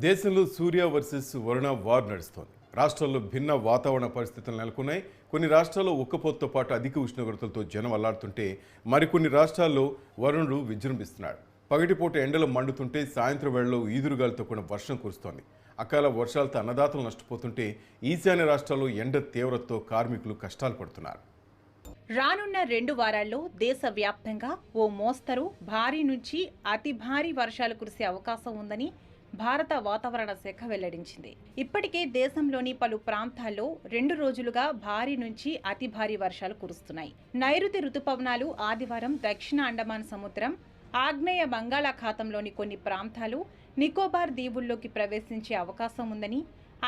దేశంలో సూర్య versus Varuna war నడుస్తోంది. రాష్ట్రాల్లో భిన్న వాతావరణ పరిస్థితులు నెలకొన్నాయి. కొన్ని రాష్ట్రాల్లో ఉక్కపోతతో పాటు అధిక ఉష్ణోగ్రతలతో జనం అల్లాడుతుంటే మరికొన్ని రాష్ట్రాల్లో వరుణుడు విజృంభిస్తున్నాడు. పగటిపూట ఎండలు మండుతుంటే సాయంత్రం వేళలో ఈదురుగాలితో కూడిన వర్షం కురుస్తోంది. అకాల వర్షాలతో అన్నదాతలు నష్టపోతుంటే ఈశాన్య రాష్ట్రాల్లో ఎండ తీవ్రతతో కార్మికులు కష్టాలు పడుతున్నారు. రానున్న 2 వారాల్లో దేశవ్యాప్తంగా ఓ మోస్తరు భారీ నుంచి అతి భారీ వర్షాలు కురిసే అవకాశం ఉందని భారత వాతావరణ శాఖ వెల్లడించింది. ఇప్పటికే దేశంలోని పలు ప్రాంతాల్లో 2 రోజులుగా భారీ నుంచి అతి భారీ వర్షాలు కురుస్తున్నాయి. నైరుతి రుతుపవనాలు ఆదివారం దక్షిణ అండమాన్ సముద్రం, ఆగ్నేయ బంగాళాఖాతంలోని కొన్ని ప్రాంతాలు, నికోబార్ దీవుల్లోకి ప్రవేశించే అవకాశం ఉందని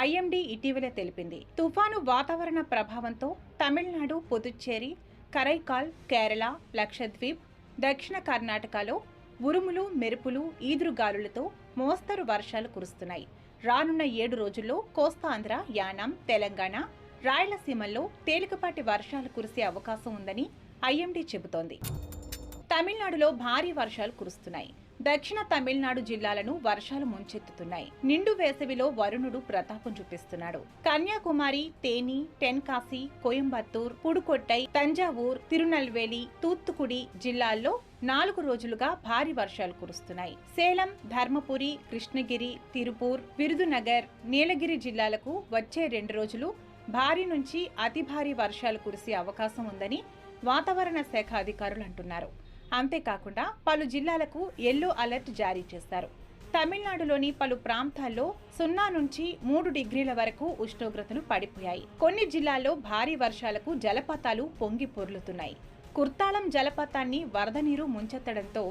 ఐఎండీ ఇటీవలే తెలిపింది. తుఫాను వాతావరణ ప్రభావంతో తమిళనాడు, పుదుచ్చేరి, కరైకాల్, కేరళ, లక్షద్వీప్, దక్షిణ కర్ణాటకలో ఉరుములు, మెరుపులు, ఈదురుగాలులతో మోస్తరు వర్షాలు కురుస్తున్నాయి. రానున్న 7 రోజుల్లో కోస్తాంధ్ర, యానాం, తెలంగాణ, రాయలసీమల్లో తేలికపాటి వర్షాలు కురిసే అవకాశం ఉందని ఐఎండీ చెబుతోంది. తమిళనాడులో భారీ వర్షాలు కురుస్తున్నాయి. దక్షిణ తమిళనాడు జిల్లాలను వర్షాలు ముంచెత్తుతున్నాయి. నిండు వేసవిలో వరుణుడు ప్రతాపం చూపిస్తున్నాడు. కన్యాకుమారి, తేని, టెన్కాసి, కోయంబత్తూర్, పుడుకొట్టై, తంజావూర్, తిరునల్వేలి, తూత్తుకుడి జిల్లాల్లో 4 రోజులుగా భారీ వర్షాలు కురుస్తున్నాయి. సేలం, ధర్మపురి, కృష్ణగిరి, తిరుపూర్, విరుదునగర్, నీలగిరి జిల్లాలకు వచ్చే 2 రోజులు భారీ నుంచి అతి భారీ వర్షాలు కురిసే అవకాశం ఉందని వాతావరణ శాఖ అధికారులు అంటున్నారు. అంతేకాకుండా పలు జిల్లాలకు ఎల్లో అలర్ట్ జారీ చేశారు. తమిళనాడులోని పలు ప్రాంతాల్లో 0 నుంచి 3 డిగ్రీల వరకు ఉష్ణోగ్రతలు పడిపోయాయి. కొన్ని జిల్లాల్లో భారీ వర్షాలకు జలపాతాలు పొంగి పొర్లుతున్నాయి. కుర్తాలం జలపాతాన్ని వరద నీరు ముంచెత్తడంతో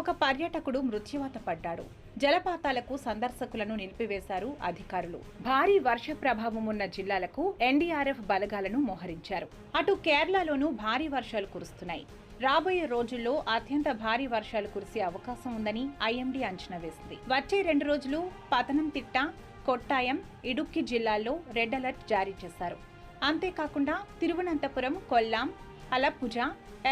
ఒక పర్యాటకుడు మృత్యువాత పడ్డాడు. జలపాతాలకు సందర్శకులను నిలిపివేశారు అధికారులు. భారీ వర్ష ప్రభావం ఉన్న జిల్లాలకు ఎన్డీఆర్ఎఫ్ బలగాలను మోహరించారు. అటు కేరళలోనూ భారీ వర్షాలు కురుస్తున్నాయి. రాబోయే రోజుల్లో అత్యంత భారీ వర్షాలు కురిసే అవకాశం ఉందని ఐఎండీ అంచనా వేసింది. వచ్చే 2 రోజులు పతనంతిట్ట, కొట్టాయం, ఇడుక్కి జిల్లాల్లో రెడ్ అలర్ట్ జారీ చేశారు. అంతేకాకుండా తిరువనంతపురం, కొల్లాం, అలప్పుజ,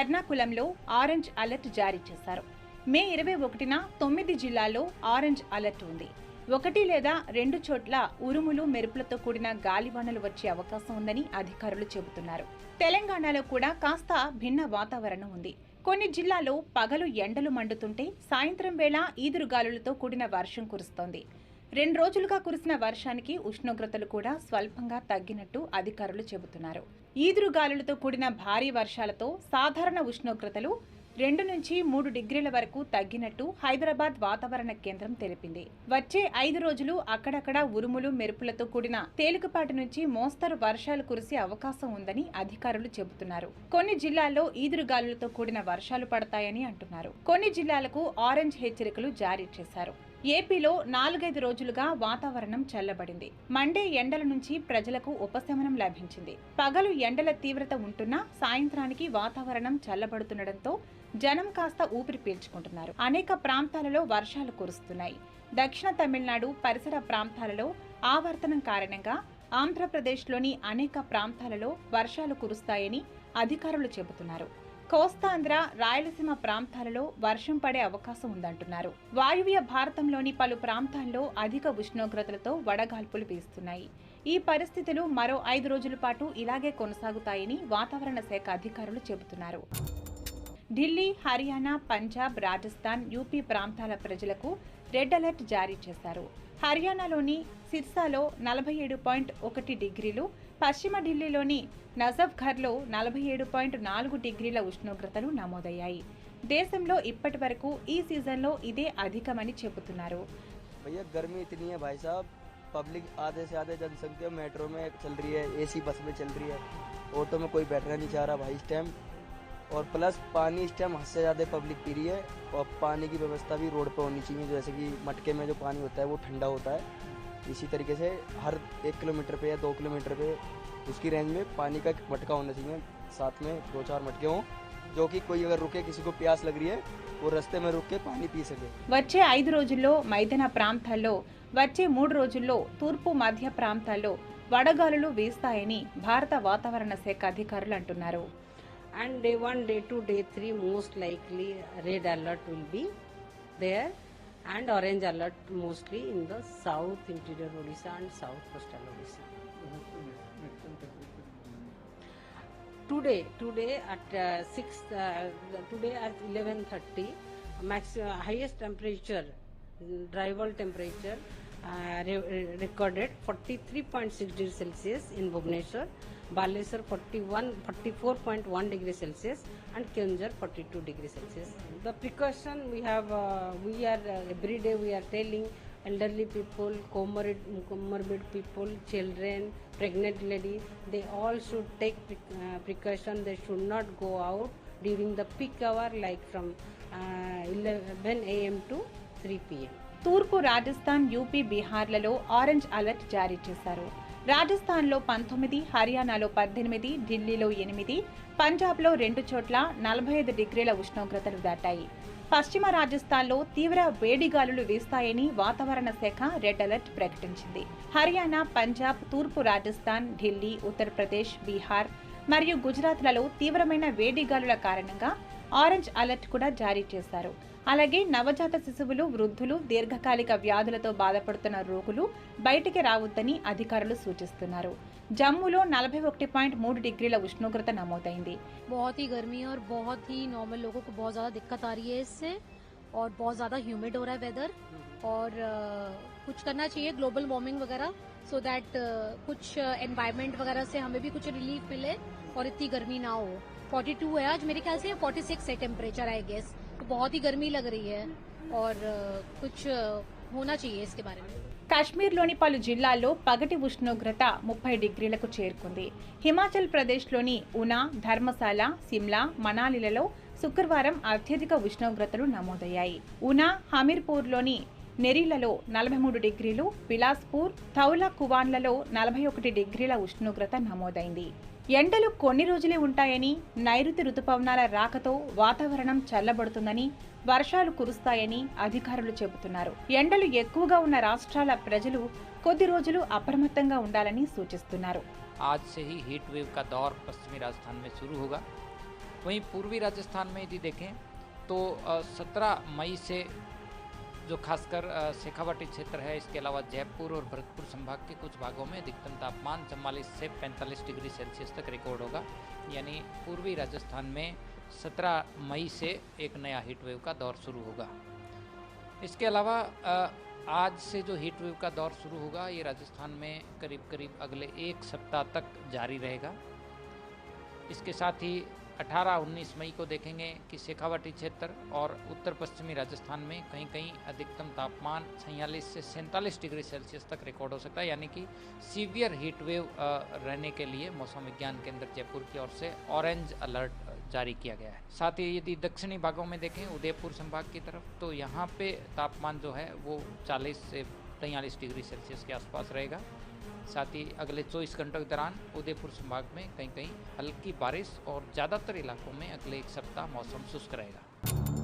ఎర్నాకులంలో ఆరెంజ్ అలర్ట్ జారీ చేశారు. మే 21న 9 జిల్లాల్లో ఆరెంజ్ అలర్ట్ ఉంది. 1 లేదా 2 చోట్ల ఉరుములు, మెరుపులతో కూడిన గాలివానలు వచ్చే అవకాశం ఉందని అధికారులు చెబుతున్నారు. తెలంగాణలో కూడా కాస్త భిన్న వాతావరణం ఉంది. కొన్ని జిల్లాల్లో పగలు ఎండలు మండుతుంటే సాయంత్రం వేళ ఈదురుగాలులతో కూడిన వర్షం కురుస్తోంది. 2 రోజులుగా కురిసిన వర్షానికి ఉష్ణోగ్రతలు కూడా స్వల్పంగా తగ్గినట్టు అధికారులు చెబుతున్నారు. ఈదురుగాలులతో కూడిన భారీ వర్షాలతో సాధారణ ఉష్ణోగ్రతలు 2 నుంచి 3 డిగ్రీల వరకు తగ్గినట్టు హైదరాబాద్ వాతావరణ కేంద్రం తెలిపింది. వచ్చే 5 రోజులు అక్కడక్కడ ఉరుములు, మెరుపులతో కూడిన తేలికపాటి నుంచి మోస్తరు వర్షాలు కురిసే అవకాశం ఉందని అధికారులు చెబుతున్నారు. కొన్ని జిల్లాల్లో ఈదురుగాలులతో కూడిన వర్షాలు పడతాయని అంటున్నారు. కొన్ని జిల్లాలకు ఆరెంజ్ హెచ్చరికలు జారీ చేశారు. ఏపీలో 4-5 రోజులుగా వాతావరణం చల్లబడింది. మండే ఎండల నుంచి ప్రజలకు ఉపశమనం లభించింది. పగలు ఎండల తీవ్రత ఉంటున్నా సాయంత్రానికి వాతావరణం చల్లబడుతుండటంతో జనం కాస్త ఊపిరి పీల్చుకుంటున్నారు. అనేక ప్రాంతాలలో వర్షాలు కురుస్తున్నాయి. దక్షిణ తమిళనాడు పరిసర ప్రాంతాలలో ఆవర్తనం కారణంగా ఆంధ్రప్రదేశ్లోని అనేక ప్రాంతాలలో వర్షాలు కురుస్తాయని అధికారులు చెబుతున్నారు. కోస్తాంధ్ర, రాయలసీమ ప్రాంతాలలో వర్షం పడే అవకాశం ఉందంటున్నారు. వాయువ్య భారతంలోని పలు ప్రాంతాల్లో అధిక ఉష్ణోగ్రతలతో వడగాల్పులు వీస్తున్నాయి. ఈ పరిస్థితులు మరో 5 రోజుల పాటు ఇలాగే కొనసాగుతాయని వాతావరణ శాఖ అధికారులు చెబుతున్నారు. ఢిల్లీ, హర్యానా, పంజాబ్, రాజస్థాన్, యూపీ ప్రాంతాల ప్రజలకు రెడ్ అలర్ట్ జారీ చేశారు. హర్యానాలోని సిర్సాలో 47.1 డిగ్రీలు, పశ్చిమ ఢిల్లీలోని నజఫ్ఘర్లో 47.4 డిగ్రీల ఉష్ణోగ్రతలు నమోదయ్యాయి. దేశంలో ఇప్పటి వరకు ఈ సీజన్లో ఇదే అధికమని చెబుతున్నారు. पब्लिक आधे से आधे जनसंख्या मेट्रो में चल रही है, एसी बस में चल रही है, ऑटो में कोई बैठना नहीं चाह रहा भाई इस टाइम। और प्लस पानी इस टाइम हद से ज़्यादा पब्लिक पी रही है और पानी की व्यवस्था भी रोड पे होनी चाहिए। जैसे कि मटके में जो पानी होता है वो ठंडा होता है, इसी तरीके से हर 1 किलोमीटर पे या 2 किलोमीटर पे उसकी रेंज में पानी का मटका होना चाहिए। साथ में 2-4 मटके हों जो कि कोई अगर रुके, किसी को प्यास लग रही है वो रास्ते में रुक के पानी पी सके. వచ్చే 5 రోజుల్లో మైదాన ప్రాంతాల్లో, వచ్చే 3 రోజుల్లో తూర్పు మధ్య ప్రాంతాల్లో వడగాలులు వీస్తాయని భారత వాతావరణ శాఖ అధికారులు అంటున్నారు. And day 1, day 2, day 3 most likely red alert will be there and orange alert mostly in the south interior Odisha and south coastal Odisha. Today at 11:30, highest temperature, drivable temperature recorded 43.6 degrees Celsius in Bhubaneswar, Baleswar 44.1 degrees Celsius, and Keonjhar 42 degrees Celsius. The precaution we have, we are every day we are telling elderly people, comorbid people, children, pregnant lady, they all should take precaution. They should not go out during the peak hour like from 11 a.m. to 3 p.m. తూర్పు Rajasthan, UP, బీహార్లలో orange alert జారీ చేశారు. రాజస్థాన్లో 19, హర్యానాలో 18, ఢిల్లీలో 8, పంజాబ్లో 2 చోట్ల 45 డిగ్రీల ఉష్ణోగ్రతలు దాటాయి. పశ్చిమ రాజస్థాన్లో తీవ్ర వేడిగాలులు వీస్తాయని వాతావరణ శాఖ రెడ్ అలర్ట్ ప్రకటించింది. హర్యానా, పంజాబ్, తూర్పు రాజస్థాన్, ఢిల్లీ, ఉత్తరప్రదేశ్, బీహార్ మరియు గుజరాత్లలో తీవ్రమైన వేడిగాలుల కారణంగా ఆరెంజ్ అలర్ట్ కూడా జారీ చేశారు. అలాగే నవజాత శిశువులు, వృద్ధులు, దీర్ఘకాలిక వ్యాధులతో బాధపడుతున్న రోగులు బయటికి రావద్దని అధికారులు సూచిస్తున్నారు. జమ్మూలో 41.3 डिग्री ఉష్ణోగ్రత నమోదైంది. बहुत ही गर्मी और बहुत ही नॉर्मल लोगों को बहुत ज्यादा दिक्कत आ रही है इससे, और बहुत ज्यादा ह्यूमिड हो रहा है वेदर, और कुछ करना चाहिए ग्लोबल वार्मिंग वगैरह, सो दैट कुछ एनवायरनमेंट वगैरह से हमें भी कुछ रिलीफ मिले और इतनी गर्मी ना हो. 42 है आज, मेरे ख्याल से 46 है टेम्परेचर आई गेस, तो बहुत ही गर्मी लग रही है और कुछ होना चाहिए इसके बारे में. కాశ్మీర్లోని పలు జిల్లాల్లో పగటి ఉష్ణోగ్రత 30 డిగ్రీలకు చేరుకుంది. హిమాచల్ ప్రదేశ్లోని ఉనా, ధర్మశాల, సిమ్లా, మనాలిలలో శుక్రవారం అత్యధిక ఉష్ణోగ్రతలు నమోదయ్యాయి. ఉనా, హమీర్పూర్లోని నెరీలలో 43 డిగ్రీలు, బిలాస్పూర్, ధౌలా కువాన్లలో 41 డిగ్రీల ఉష్ణోగ్రత నమోదైంది. ఎండలు కొన్ని రోజులే ఉంటాయని, నైరుతి రుతుపవనాల రాకతో వాతావరణం చల్లబడుతుందని, వర్షాలు కురుస్తాయని అధికారులు చెబుతున్నారు. ఎండలు ఎక్కువగా ఉన్న రాష్ట్రాల ప్రజలు కొద్ది రోజులు అప్రమత్తంగా ఉండాలని సూచిస్తున్నారు. आज से ही हीट वेव का दौर पश्चिमी राजस्थान में शुरू होगा. वहीं पूर्वी राजस्थान में यदि देखें तो 17 मई से जो खासकर शेखावाटी क्षेत्र है, इसके अलावा जयपुर और भरतपुर संभाग के कुछ भागों में अधिकतम तापमान 44 से 45 डिग्री सेल्सियस तक रिकॉर्ड होगा. यानी पूर्वी राजस्थान में 17 मई से एक नया हीट वेव का दौर शुरू होगा. इसके अलावा आज से जो हीट वेव का दौर शुरू होगा ये राजस्थान में करीब करीब अगले एक सप्ताह तक जारी रहेगा. इसके साथ ही 18-19 मई को देखेंगे कि शेखावाटी क्षेत्र और उत्तर पश्चिमी राजस्थान में कहीं कहीं अधिकतम तापमान 46 से 47 डिग्री सेल्सियस तक रिकॉर्ड हो सकता है. यानी कि सीवियर हीट वेव रहने के लिए मौसम विज्ञान केंद्र जयपुर की ओर से ऑरेंज अलर्ट जारी किया गया है. साथ ही यदि दक्षिणी भागों में देखें उदयपुर संभाग की तरफ, तो यहाँ पे तापमान जो है वो 40 से 43 डिग्री सेल्सियस के आसपास रहेगा. साथ ही अगले 24 घंटों के दौरान उदयपुर संभाग में कहीं कहीं हल्की बारिश और ज़्यादातर इलाकों में अगले एक सप्ताह मौसम शुष्क रहेगा.